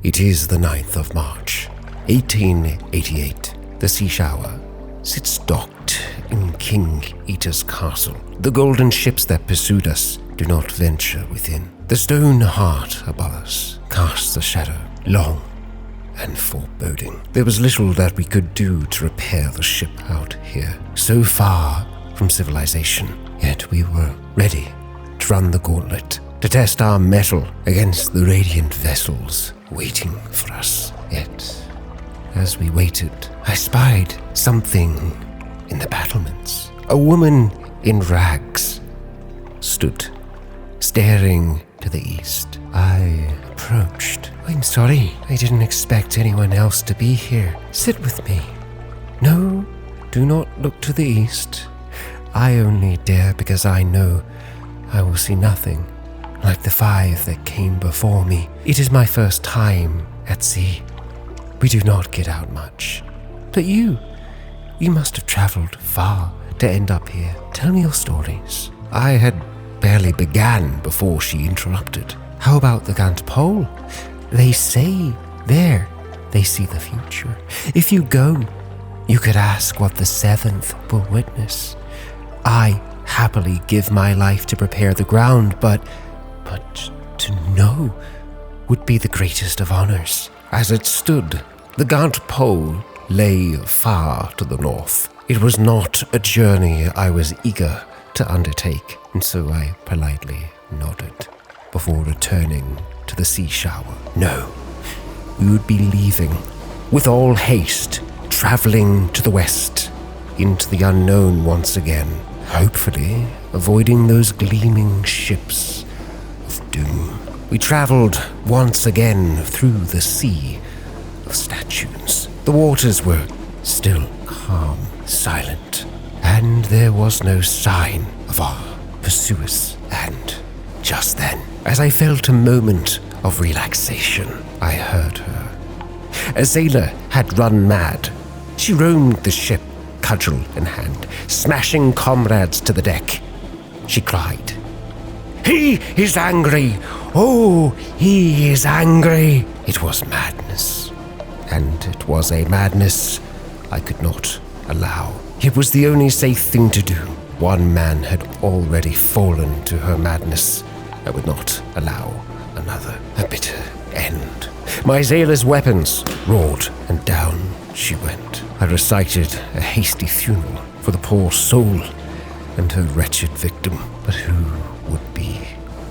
It is the 9th of March, 1888. The Sea Shower sits docked in King Eater's castle. The golden ships that pursued us do not venture within. The stone heart above us casts a shadow, long and foreboding. There was little that we could do to repair the ship out here, so far from civilization, yet we were ready to run the gauntlet, to test our mettle against the radiant vessels waiting for us. Yet, as we waited, I spied something in the battlements. A woman in rags stood, staring to the east. I approached. I'm sorry, I didn't expect anyone else to be here. Sit with me. No, do not look to the east. I only dare because I know I will see nothing like the 5 that came before me. It is my first time at sea. We do not get out much. But you must have traveled far to end up here. Tell me your stories. I had barely began before she interrupted. How about the Gant Pole? They say there they see the future. If you go, you could ask what the 7th will witness. I happily give my life to prepare the ground, but to know would be the greatest of honors. As it stood, the Gant Pole lay far to the north. It was not a journey I was eager to undertake, and so I politely nodded before returning to the Sea Shower. No, we would be leaving with all haste, traveling to the west, into the unknown once again, hopefully avoiding those gleaming ships of doom. We traveled once again through the sea of statues. The waters were still calm, silent, and there was no sign of our pursuers. And just then, as I felt a moment of relaxation, I heard her. A sailor had run mad. She roamed the ship, cudgel in hand, smashing comrades to the deck. She cried, "He is angry! Oh, he is angry!" It was madness, and it was a madness I could not allow. It was the only safe thing to do. One man had already fallen to her madness. I would not allow another. A bitter end. My sailor's weapons roared, and down she went. I recited a hasty funeral for the poor soul and her wretched victim. But who would be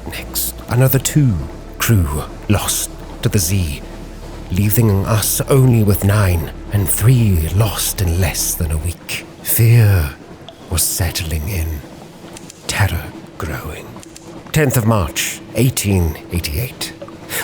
next? Another 2 crew lost to the sea, leaving us only with 9, and 3 lost in less than a week. Fear was settling in, terror growing. 10th of March, 1888.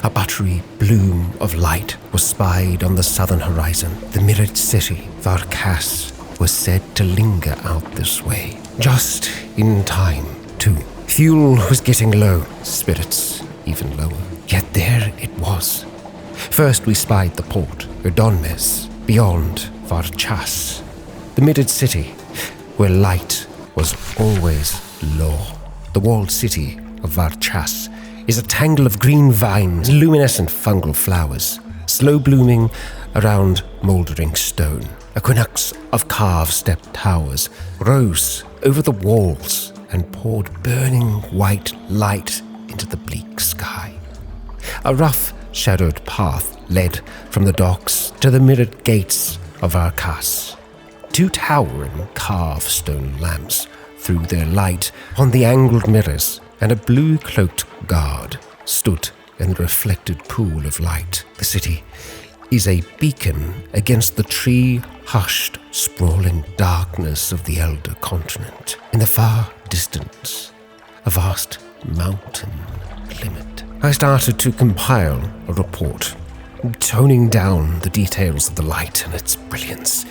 A buttery bloom of light was spied on the southern horizon. The mirrored city, Varchas, was said to linger out this way. Just in time, too. Fuel was getting low, spirits even lower. Yet there it was. First we spied the port, Erdonmes, beyond Varchas, the mirrored city, where light was always low. The walled city of Varchas is a tangle of green vines, luminescent fungal flowers, slow blooming around mouldering stone. Aqueducts of carved-stepped towers rose over the walls and poured burning white light into the bleak sky. A rough, shadowed path led from the docks to the mirrored gates of Varchas. 2 towering carved stone lamps threw their light on the angled mirrors, and a blue-cloaked guard stood in the reflected pool of light. The city is a beacon against the tree-hushed, sprawling darkness of the elder continent. In the far distance, a vast mountain glimmered. I started to compile a report, toning down the details of the light and its brilliance.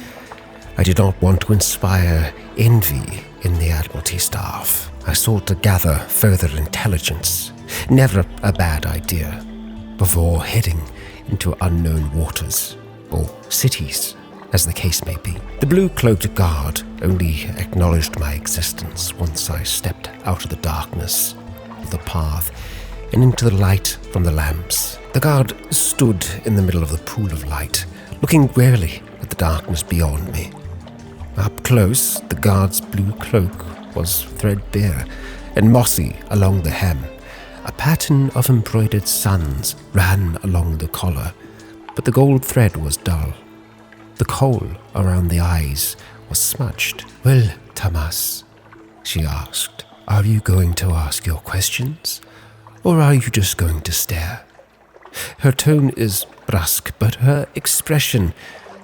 I did not want to inspire envy in the Admiralty staff. I sought to gather further intelligence, never a bad idea, before heading into unknown waters, or cities, as the case may be. The blue-cloaked guard only acknowledged my existence once I stepped out of the darkness of the path and into the light from the lamps. The guard stood in the middle of the pool of light, looking warily at the darkness beyond me. Up close, the guard's blue cloak was threadbare and mossy along the hem. A pattern of embroidered suns ran along the collar, but the gold thread was dull. The kohl around the eyes was smudged. "Well, Tamas," she asked, "are you going to ask your questions, or are you just going to stare?" Her tone is brusque, but her expression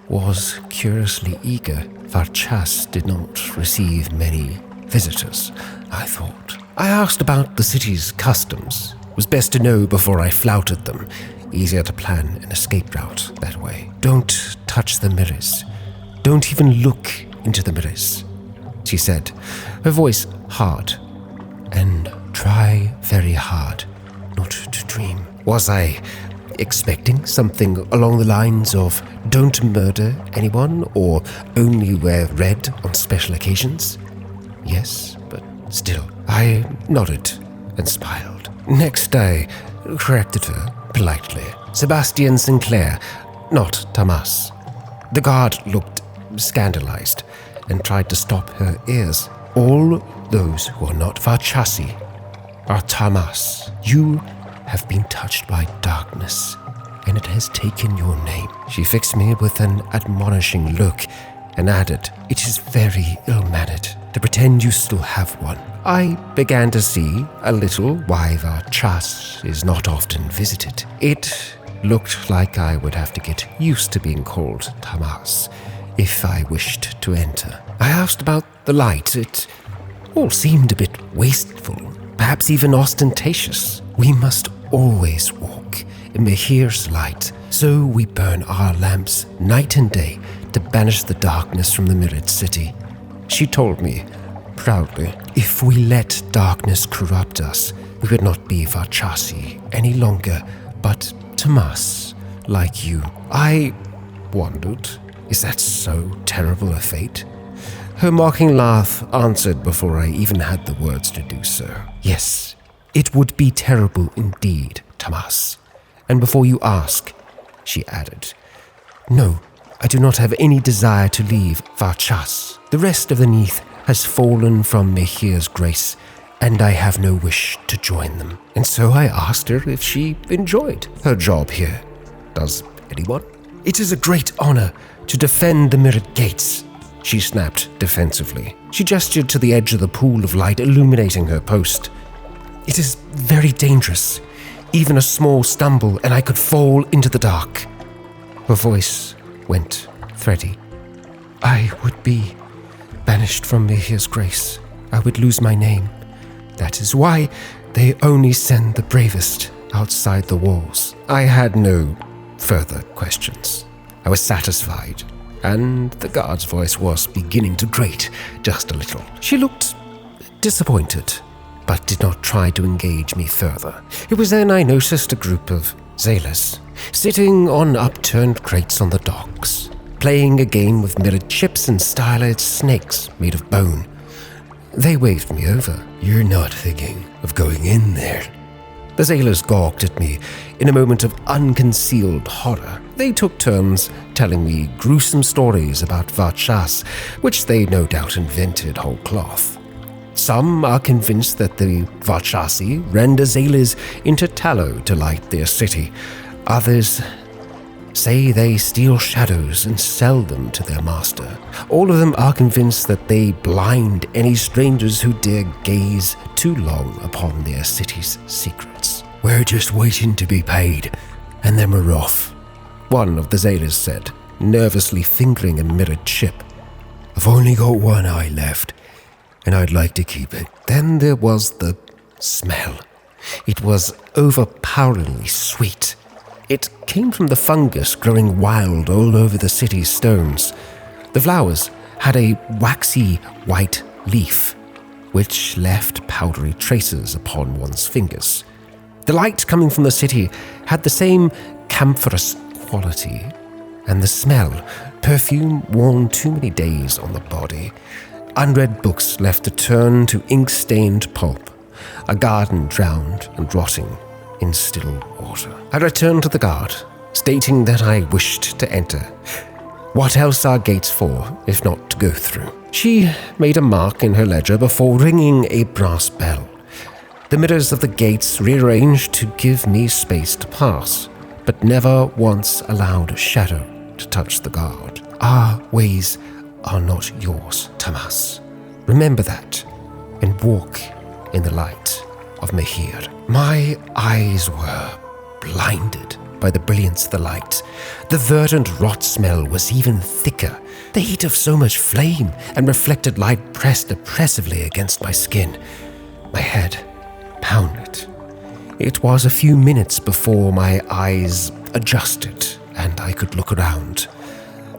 was curiously eager. Varchas did not receive many visitors, I thought. I asked about the city's customs. It was best to know before I flouted them. Easier to plan an escape route that way. "Don't touch the mirrors. Don't even look into the mirrors," she said, her voice hard. "And try very hard not to dream." Was I expecting something along the lines of "don't murder anyone" or "only wear red on special occasions"? Yes, but still. I nodded and smiled. Next I corrected her politely. "Sebastian Sinclair, not Tamas." The guard looked scandalized and tried to stop her ears. "All those who are not Varchasi are Tamas. You have been touched by darkness, and it has taken your name." She fixed me with an admonishing look and added, "It is very ill-mannered to pretend you still have one." I began to see a little why Varchas is not often visited. It looked like I would have to get used to being called Tamas if I wished to enter. I asked about the light. It all seemed a bit wasteful, perhaps even ostentatious. "We must always walk in Mihir's light, so we burn our lamps night and day to banish the darkness from the mirrored city," she told me proudly. "If we let darkness corrupt us, we would not be Varchasi any longer, but Tamas, like you." I wondered, is that so terrible a fate? Her mocking laugh answered before I even had the words to do so. "Yes, it would be terrible indeed, Tamas. And before you ask," she added, "no, I do not have any desire to leave Varchas. The rest of the Neath has fallen from Mihir's grace, and I have no wish to join them." And so I asked her if she enjoyed her job here. Does anyone? "It is a great honor to defend the mirrored gates," she snapped defensively. She gestured to the edge of the pool of light illuminating her post. "It is very dangerous. Even a small stumble and I could fall into the dark." Her voice went thready. "I would be banished from Mihir's grace. I would lose my name. That is why they only send the bravest outside the walls." I had no further questions. I was satisfied, and the guard's voice was beginning to grate just a little. She looked disappointed, but did not try to engage me further. It was then I noticed a group of sailors sitting on upturned crates on the docks, playing a game with mirrored ships and stylized snakes made of bone. They waved me over. "You're not thinking of going in there?" The sailors gawked at me in a moment of unconcealed horror. They took turns telling me gruesome stories about Varchas, which they no doubt invented whole cloth. Some are convinced that the Varchasi render sailors into tallow to light their city. Others say they steal shadows and sell them to their master. All of them are convinced that they blind any strangers who dare gaze too long upon their city's secrets. "We're just waiting to be paid, and then we're off," one of the sailors said, nervously fingering a mirrored ship. "I've only got one eye left, and I'd like to keep it." Then there was the smell. It was overpoweringly sweet. It came from the fungus growing wild all over the city's stones. The flowers had a waxy white leaf, which left powdery traces upon one's fingers. The light coming from the city had the same camphorous quality, and the smell, perfume worn too many days on the body. Unread books left to turn to ink-stained pulp, a garden drowned and rotting, in still water. I returned to the guard, stating that I wished to enter. What else are gates for, if not to go through? She made a mark in her ledger before ringing a brass bell. The mirrors of the gates rearranged to give me space to pass, but never once allowed a shadow to touch the guard. Our ways are not yours, Tamas. Remember that, and walk in the light of Mihir. My eyes were blinded by the brilliance of the light. The verdant rot smell was even thicker. The heat of so much flame and reflected light pressed oppressively against my skin. My head pounded. It was a few minutes before my eyes adjusted and I could look around.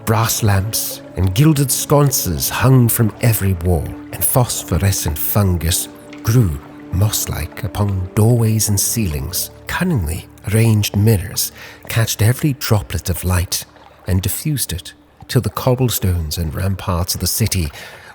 Brass lamps and gilded sconces hung from every wall, and phosphorescent fungus grew moss-like upon doorways and ceilings. Cunningly arranged mirrors catched every droplet of light and diffused it till the cobblestones and ramparts of the city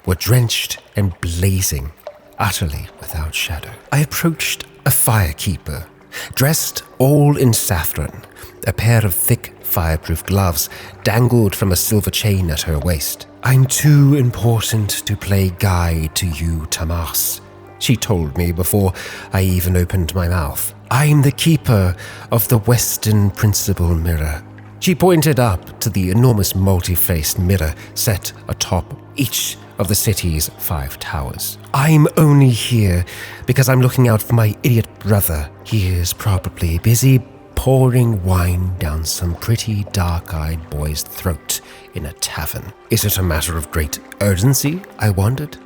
were drenched and blazing, utterly without shadow. I approached a firekeeper, dressed all in saffron. A pair of thick fireproof gloves dangled from a silver chain at her waist. I'm too important to play guide to you, Tamas, she told me before I even opened my mouth. I'm the keeper of the Western Principal Mirror. She pointed up to the enormous multi-faced mirror set atop each of the city's 5 towers. I'm only here because I'm looking out for my idiot brother. He is probably busy pouring wine down some pretty dark-eyed boy's throat in a tavern. Is it a matter of great urgency, I wondered?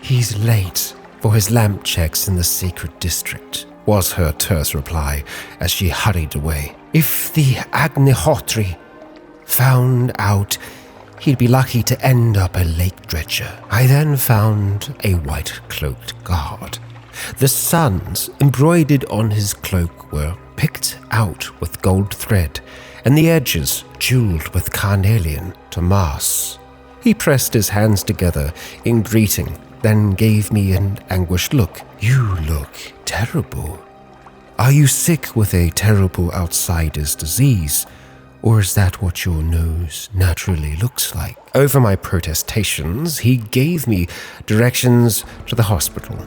He's late for his lamp checks in the sacred district, was her terse reply as she hurried away. If the Agnihotri found out, he'd be lucky to end up a lake dredger. I then found a white-cloaked guard. The suns embroidered on his cloak were picked out with gold thread, and the edges jeweled with carnelian to mass. He pressed his hands together in greeting, then gave me an anguished look. You look terrible. Are you sick with a terrible outsider's disease, or is that what your nose naturally looks like? Over my protestations, he gave me directions to the hospital.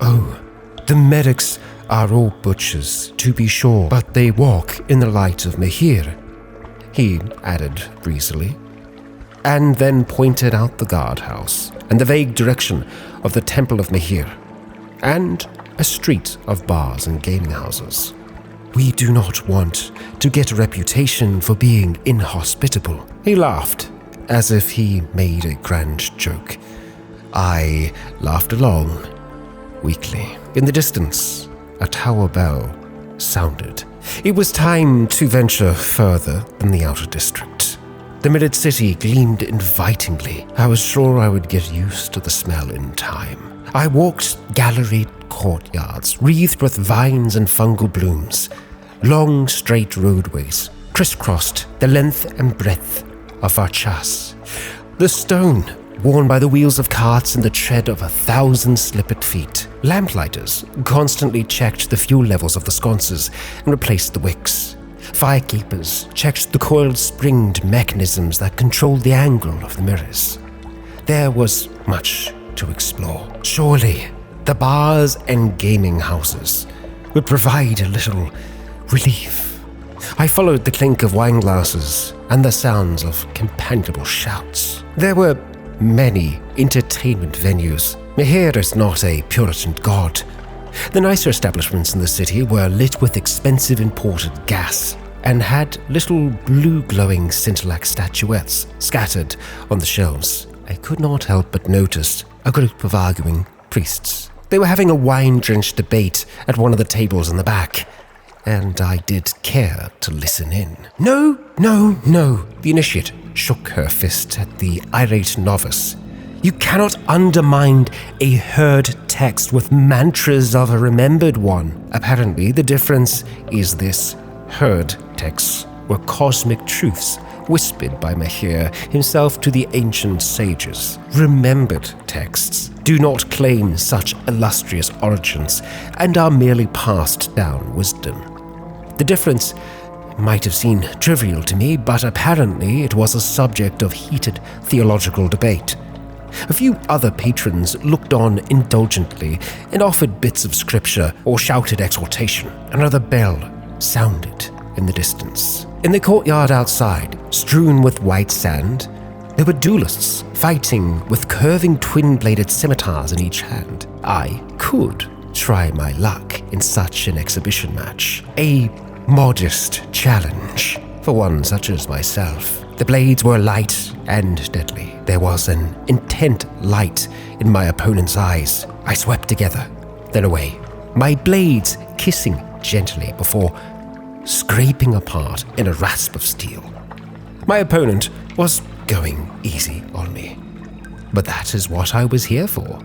Oh, the medics are all butchers, to be sure, but they walk in the light of Mihir, he added breezily, and then pointed out the guardhouse and the vague direction of the Temple of Mihir, and a street of bars and gaming houses. We do not want to get a reputation for being inhospitable. He laughed, as if he made a grand joke. I laughed along, weakly. In the distance, a tower bell sounded. It was time to venture further than the outer district. The mirrored city gleamed invitingly. I was sure I would get used to the smell in time. I walked galleried courtyards, wreathed with vines and fungal blooms. Long, straight roadways crisscrossed the length and breadth of Varchas. The stone worn by the wheels of carts and the tread of 1,000 slippered feet. Lamplighters constantly checked the fuel levels of the sconces and replaced the wicks. Firekeepers checked the coiled springed mechanisms that controlled the angle of the mirrors. There was much to explore. Surely, the bars and gaming houses would provide a little relief. I followed the clink of wine glasses and the sounds of companionable shouts. There were many entertainment venues. Mihir is not a Puritan god. The nicer establishments in the city were lit with expensive imported gas and had little blue-glowing scintillac statuettes scattered on the shelves. I could not help but notice a group of arguing priests. They were having a wine-drenched debate at one of the tables in the back, and I did care to listen in. No, no, no, the initiate shook her fist at the irate novice. You cannot undermine a heard text with mantras of a remembered one. Apparently, the difference is this. Heard texts were cosmic truths whispered by Mihir himself to the ancient sages. Remembered texts do not claim such illustrious origins and are merely passed down wisdom. The difference might have seemed trivial to me, but apparently it was a subject of heated theological debate. A few other patrons looked on indulgently and offered bits of scripture or shouted exhortation. Another bell sounded in the distance. In the courtyard outside, strewn with white sand, there were duelists fighting with curving twin-bladed scimitars in each hand. I could try my luck in such an exhibition match. A modest challenge for one such as myself. The blades were light and deadly. There was an intent light in my opponent's eyes. I swept together, then away, my blades kissing gently before scraping apart in a rasp of steel. My opponent was going easy on me. But that is what I was here for.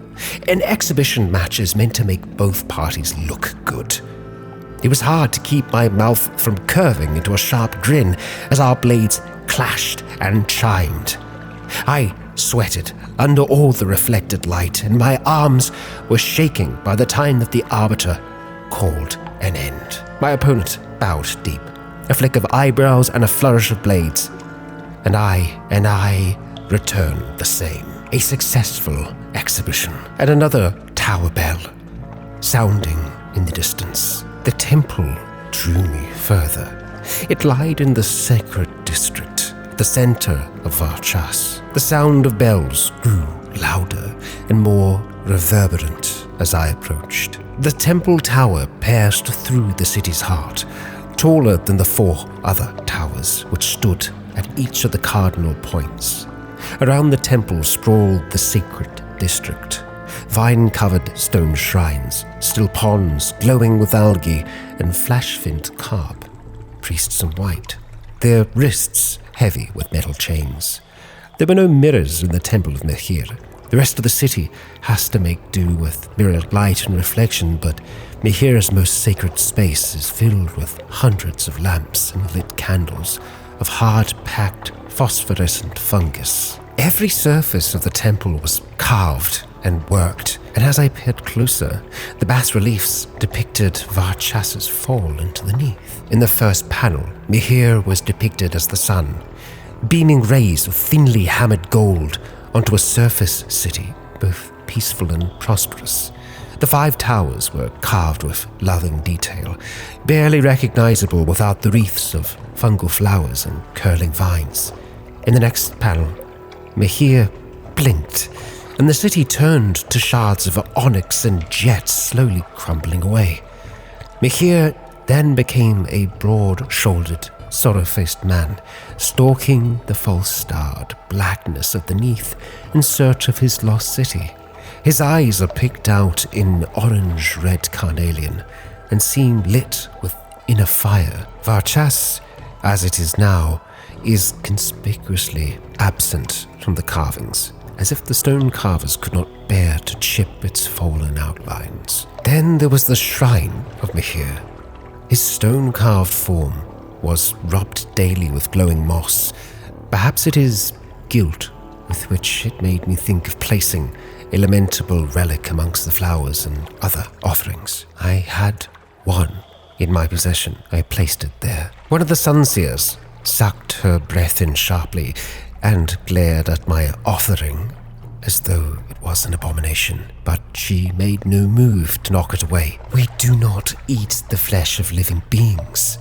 An exhibition match is meant to make both parties look good. It was hard to keep my mouth from curving into a sharp grin as our blades clashed and chimed. I sweated under all the reflected light, and my arms were shaking by the time that the arbiter called an end. My opponent bowed deep, a flick of eyebrows and a flourish of blades, and I returned the same. A successful exhibition, and another tower bell sounding in the distance. The temple drew me further. It lied in the sacred district, the center of Varchas. The sound of bells grew louder and more reverberant as I approached. The temple tower pierced through the city's heart, taller than the 4 other towers which stood at each of the cardinal points. Around the temple sprawled the sacred district. Vine-covered stone shrines, still ponds glowing with algae, and flash-fint carp, priests in white, their wrists heavy with metal chains. There were no mirrors in the temple of Mihir. The rest of the city has to make do with mirrored light and reflection, but Mihir's most sacred space is filled with hundreds of lamps and lit candles of hard-packed phosphorescent fungus. Every surface of the temple was carved and worked, and as I peered closer, the bas-reliefs depicted Varchas' fall into the Neath. In the first panel, Mihir was depicted as the sun, beaming rays of thinly hammered gold onto a surface city, both peaceful and prosperous. The 5 towers were carved with loving detail, barely recognizable without the wreaths of fungal flowers and curling vines. In the next panel, Mihir blinked, and the city turned to shards of onyx and jet slowly crumbling away. Mihir then became a broad-shouldered, sorrow-faced man, stalking the false-starred blackness of the Neath in search of his lost city. His eyes are picked out in orange-red carnelian and seem lit with inner fire. Varchas, as it is now, is conspicuously absent from the carvings, as if the stone carvers could not bear to chip its fallen outlines. Then there was the shrine of Mihir. His stone-carved form was rubbed daily with glowing moss. Perhaps it is guilt with which it made me think of placing a lamentable relic amongst the flowers and other offerings. I had one in my possession. I placed it there. One of the sunseers sucked her breath in sharply and glared at my offering as though it was an abomination, but she made no move to knock it away. "We do not eat the flesh of living beings,"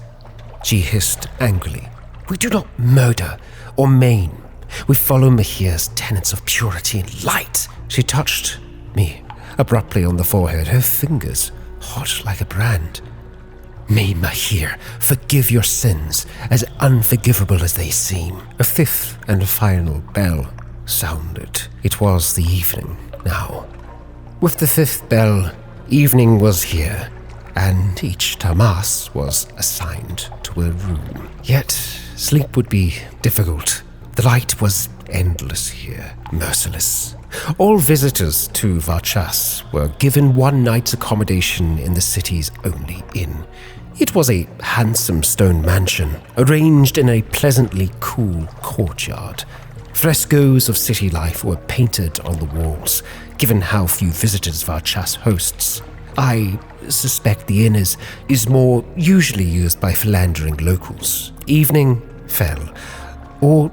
she hissed angrily. "We do not murder or maim. We follow Mihir's tenets of purity and light." She touched me abruptly on the forehead, her fingers hot like a brand. "May Mihir forgive your sins, as unforgivable as they seem." A 5th and final bell sounded. It was the evening now. With the 5th bell, evening was here, and each tamas was assigned to a room. Yet sleep would be difficult. The light was endless here, merciless. All visitors to Varchas were given one night's accommodation in the city's only inn. It was a handsome stone mansion, arranged in a pleasantly cool courtyard. Frescoes of city life were painted on the walls, given how few visitors Varchas hosts. I suspect the inn is more usually used by philandering locals. Evening fell. Or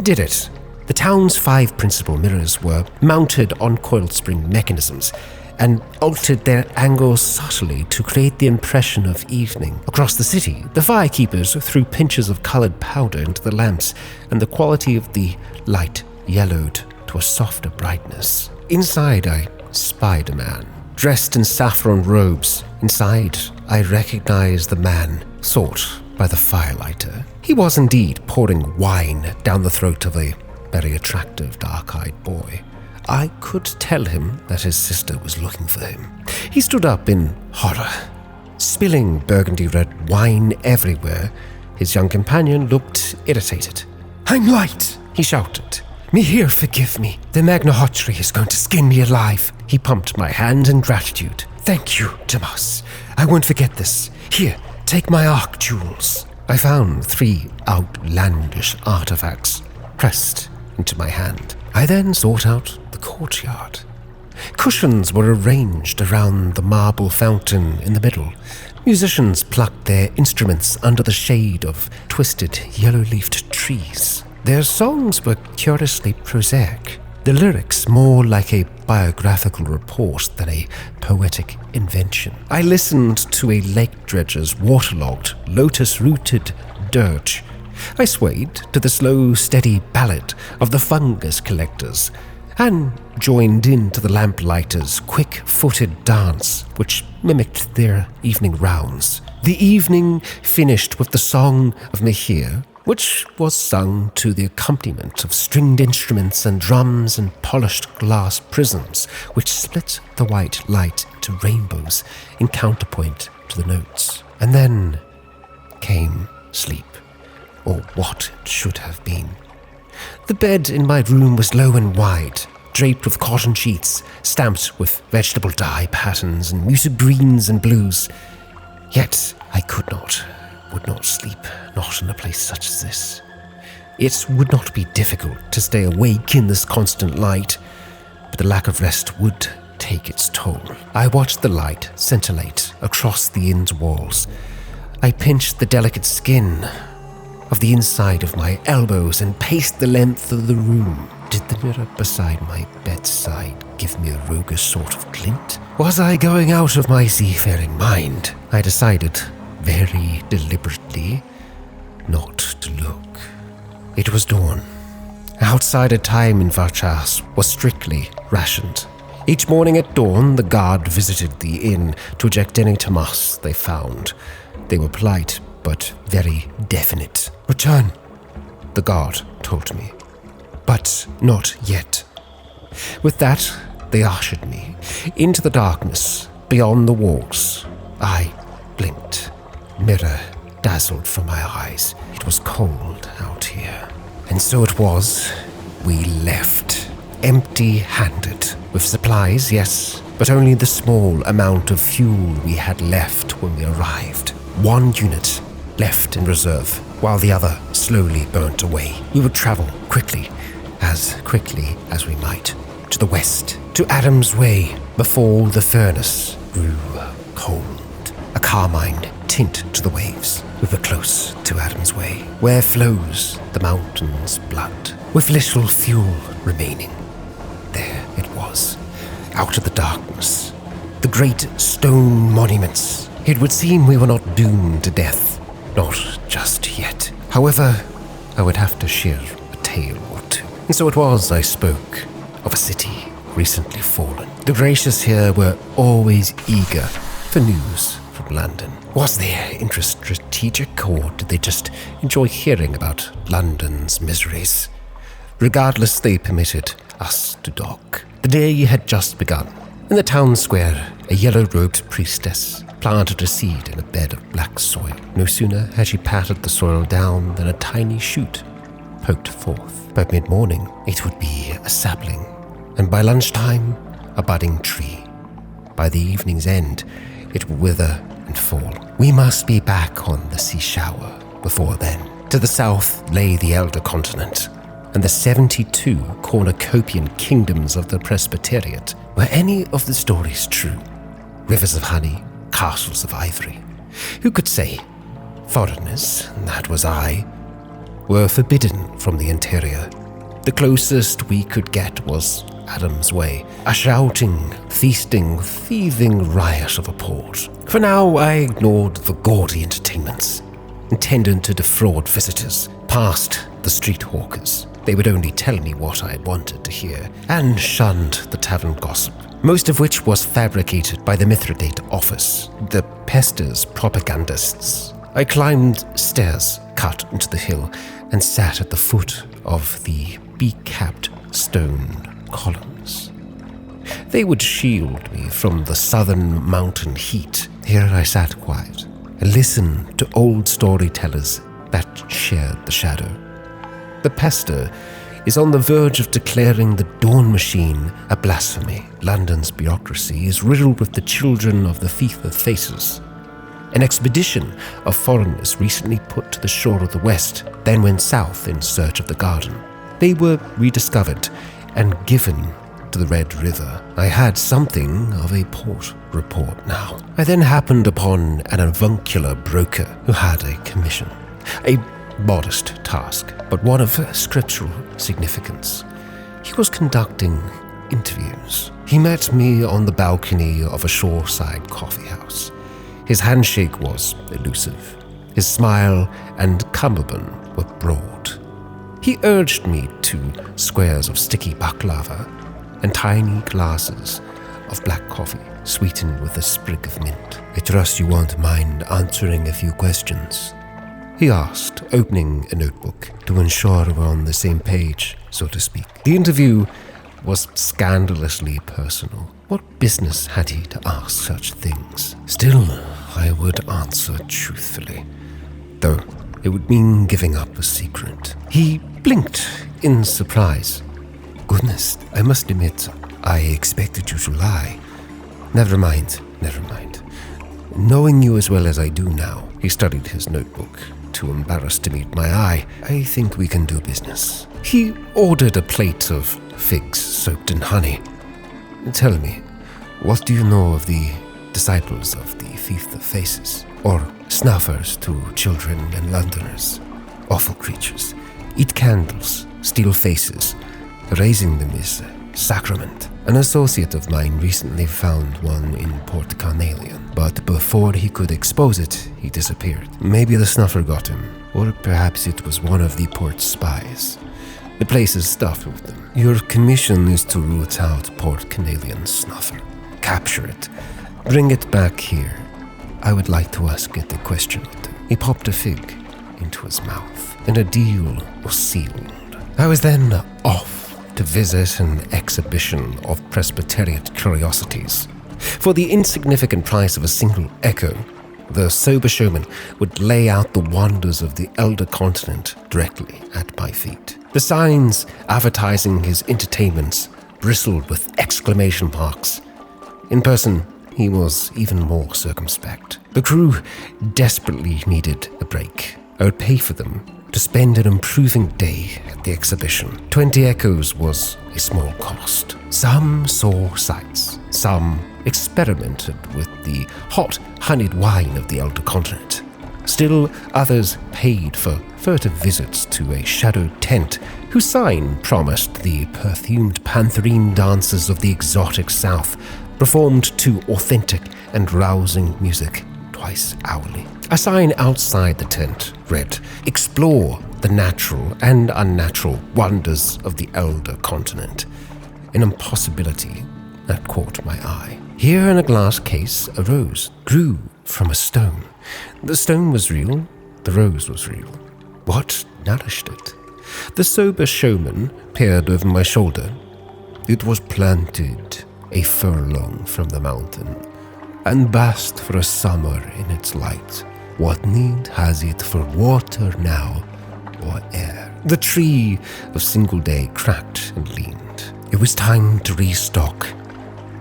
did it? The town's 5 principal mirrors were mounted on coiled spring mechanisms and altered their angles subtly to create the impression of evening. Across the city, the firekeepers threw pinches of colored powder into the lamps, and the quality of the light yellowed to a softer brightness. Inside, I spied a man, dressed in saffron robes. Inside, I recognized the man sought by the firelighter. He was indeed pouring wine down the throat of a very attractive dark-eyed boy. I could tell him that his sister was looking for him. He stood up in horror, spilling burgundy-red wine everywhere. His young companion looked irritated. "I'm light," he shouted. "Mihir, forgive me. The Magna Hotri is going to skin me alive." He pumped my hand in gratitude. "Thank you, Tomas. I won't forget this. Here, take my arc jewels." I found 3 outlandish artifacts pressed into my hand. I then sought out the courtyard. Cushions were arranged around the marble fountain in the middle. Musicians plucked their instruments under the shade of twisted, yellow-leafed trees. Their songs were curiously prosaic, the lyrics more like a biographical report than a poetic invention. I listened to a lake dredger's waterlogged, lotus-rooted dirge. I swayed to the slow, steady ballad of the fungus collectors and joined in to the lamplighters' quick-footed dance, which mimicked their evening rounds. The evening finished with the song of Mihir, which was sung to the accompaniment of stringed instruments and drums and polished glass prisms, which split the white light to rainbows in counterpoint to the notes. And then came sleep, or what it should have been. The bed in my room was low and wide, draped with cotton sheets, stamped with vegetable dye patterns and muted greens and blues. Yet I would not sleep, not in a place such as this. It would not be difficult to stay awake in this constant light, but the lack of rest would take its toll. I watched the light scintillate across the inn's walls. I pinched the delicate skin of the inside of my elbows and paced the length of the room. Did the mirror beside my bedside give me a roguish sort of glint? Was I going out of my seafaring mind? I decided, very deliberately, not to look. It was dawn. Outsider time in Varchas was strictly rationed. Each morning at dawn, the guard visited the inn to eject any Tomas they found. They were polite, but very definite. "Return," the guard told me. But not yet. With that, they ushered me into the darkness beyond the walls. I blinked. Mirror dazzled from my eyes. It was cold out here. And so it was. We left, empty-handed, with supplies, yes, but only the small amount of fuel we had left when we arrived. 1 unit left in reserve, while the other slowly burnt away. We would travel quickly as we might, to the west, to Adam's Way, before the furnace grew cold. A carmine tint to the waves. We were close to Adam's Way, where flows the mountain's blood, with little fuel remaining. There it was, out of the darkness. The great stone monuments. It would seem we were not doomed to death. Not just yet. However, I would have to share a tale or two. And so it was I spoke of a city recently fallen. The gracious here were always eager for news from London. Was their interest strategic, or did they just enjoy hearing about London's miseries? Regardless, they permitted us to dock. The day had just begun. In the town square, a yellow-robed priestess planted a seed in a bed of black soil. No sooner had she patted the soil down than a tiny shoot poked forth. By mid-morning, it would be a sapling, and by lunchtime, a budding tree. By the evening's end, it would wither and fall. We must be back on the sea shower before then. To the south lay the Elder Continent, and the 72 cornucopian kingdoms of the Presbyteriate. Were any of the stories true? Rivers of honey, castles of ivory. Who could say? Foreigners, that was I, were forbidden from the interior. The closest we could get was Adam's Way, a shouting, feasting, thieving riot of a port. For now, I ignored the gaudy entertainments, intended to defraud visitors, past the street hawkers. They would only tell me what I wanted to hear, and shunned the tavern gossip, most of which was fabricated by the Mithridate office, the pesters propagandists. I climbed stairs cut into the hill and sat at the foot of the beak-capped stone columns. They would shield me from the southern mountain heat. Here I sat quiet and listened to old storytellers that shared the shadow. The pester is on the verge of declaring the Dawn Machine a blasphemy. London's bureaucracy is riddled with the children of the Thief of Faces. An expedition of foreigners recently put to the shore of the west, then went south in search of the garden. They were rediscovered and given to the Red River. I had something of a port report now. I then happened upon an avuncular broker who had a commission. A modest task, but one of scriptural significance. He was conducting interviews. He met me on the balcony of a shoreside coffee house. His handshake was elusive. His smile and cummerbund were broad. He urged me to squares of sticky baklava and tiny glasses of black coffee sweetened with a sprig of mint. I trust you won't mind answering a few questions, he asked, opening a notebook to ensure we're on the same page, so to speak. The interview was scandalously personal. What business had he to ask such things? Still, I would answer truthfully, though it would mean giving up a secret. He blinked in surprise. Goodness, I must admit, I expected you to lie. Never mind. Knowing you as well as I do now, he studied his notebook, too embarrassed to meet my eye. I think we can do business. He ordered a plate of figs soaked in honey. Tell me, what do you know of the disciples of the Thief of Faces? Or snuffers to children and Londoners? Awful creatures. Eat candles, steal faces. Raising them is sacrament. An associate of mine recently found one in Port Carnelian, but before he could expose it, he disappeared. Maybe the snuffer got him, or perhaps it was one of the port's spies. The place is stuffed with them. Your commission is to root out Port Carnelian's snuffer. Capture it. Bring it back here. I would like to ask it a question or two. He popped a fig into his mouth, and a deal was sealed. I was then off to visit an exhibition of Presbyterian curiosities. For the insignificant price of a single echo, the sober showman would lay out the wonders of the Elder Continent directly at my feet. The signs advertising his entertainments bristled with exclamation marks. In person, he was even more circumspect. The crew desperately needed a break. I would pay for them to spend an improving day at the exhibition. 20 echoes was a small cost. Some saw sights. Some experimented with the hot, honeyed wine of the Elder Continent. Still others paid for furtive visits to a shadowed tent whose sign promised the perfumed pantherine dances of the exotic South, performed to authentic and rousing music twice hourly. A sign outside the tent read, "Explore the natural and unnatural wonders of the Elder Continent." An impossibility that caught my eye. Here in a glass case, a rose grew from a stone. The stone was real, the rose was real. What nourished it? The sober showman peered over my shoulder. It was planted a furlong from the mountain, and basked for a summer in its light. What need has it for water now, or air? The tree of single day cracked and leaned. It was time to restock.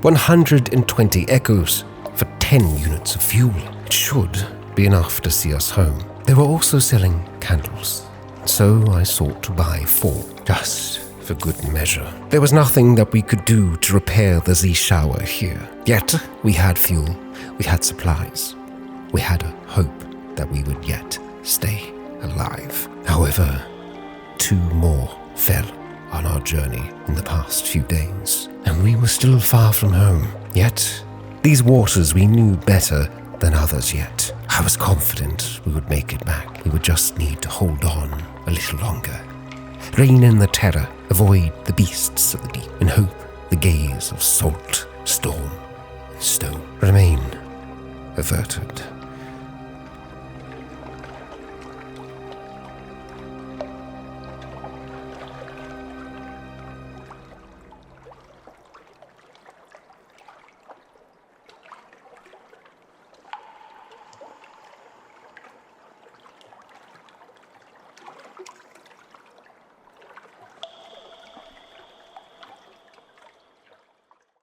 120 echoes for 10 units of fuel. It should be enough to see us home. They were also selling candles, so I sought to buy 4, just for good measure. There was nothing that we could do to repair the Z-shower here. Yet, we had fuel, we had supplies, we had a hope that we would yet stay alive. However, 2 more fell on our journey in the past few days, and we were still far from home. Yet, these waters we knew better than others yet. I was confident we would make it back. We would just need to hold on a little longer. Rein in the terror, avoid the beasts of the deep, and hope the gaze of salt, storm, and stone remain averted.